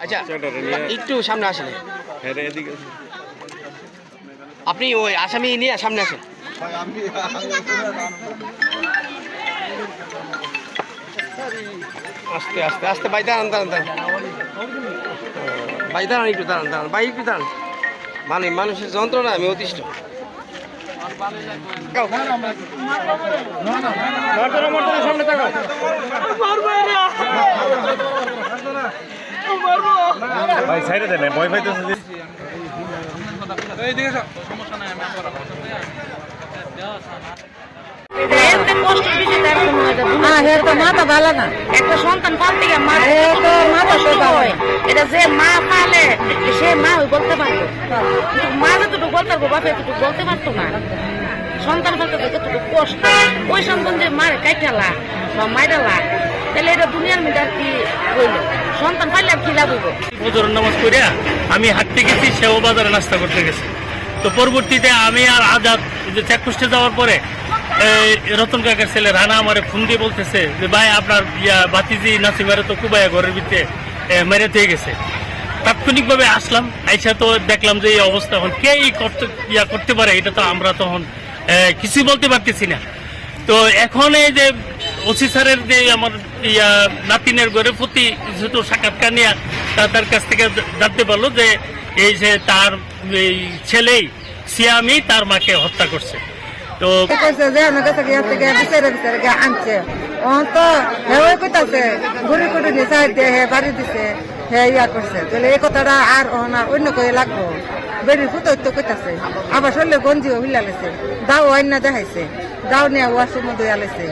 আচ্ছা একটু সামনে আসেন, আপনি ওই আসামি নিয়ে সামনে আসেন। আস্তে আস্তে আস্তে ভাই দাঁড়ান দাঁড়ান দাঁড়ান ভাই দাঁড়ান একটু দাঁড়ান দাঁড়ান ভাই একটু দাঁড়ান, মানে মানুষের যন্ত্রণা আমি অতিষ্ঠ। ভাই সাইডে দেন, ভয় পাইতেছে। মাথা ভালো না, একটা সন্তান পালতে গিয়ে মাথা সোজা হয়। এটা যে মা পালে সে মা বলতে পারতো, মা যতটুকু বলতে পারবো বাপে এতটুকু বলতে পারতো না। সন্তান পালতে যতটুকু কষ্ট, ওই সন্তান যে মারে কাইটালা বা মাইরালা, তাহলে এটা দুনিয়ার মধ্যে আর কি হইল? সন্তান পাইলে আর কি লাভ হইব? ফজরের নামাজ পড়িয়া আমি হাঁটতে গেছি, সেও বাজারে নাস্তা করতে গেছে। তো পরবর্তীতে আমি আর আজাদ চেকপোস্টে যাওয়ার পরে রতন কাকার ছেলে রানা আমারে ফোন দিয়ে বলতেছে যে ভাই আপনার বাতিজি নাসিমারে তো কুবাইয়া ঘরের ভিতরে মেরে দিয়ে গেছে। তাৎক্ষণিকভাবে আসলাম, আইসা তো দেখলাম যে এই অবস্থা। এখন কে করতে পারে এটা তো আমরা তখন কিছুই বলতে পারতেছি না। তো এখন এই যে ওসি স্যারের যে আমার নাতিনের ঘরের প্রতি যেহেতু সাক্ষাৎকার নিয়ে তার কাছ থেকে জানতে পারলো যে এই যে তার এই ছেলেই সিয়ামি তার মাকে হত্যা করছে। তো আনছে তো কইতাছে ঘুরি ঘুরি নিচে বাড়ি দিছে, হ্যাঁ ইয়া করছে। তাহলে এই কথাটা আর অন্য করে লাগবো। বেরির ফুটো তো কইতাছে, আবার শরীরে গঞ্জিও হিলালেছে, দাও আইনা দেখাইছে, দাও নিয়ে ওয়াশের মধ্যে আলেছে।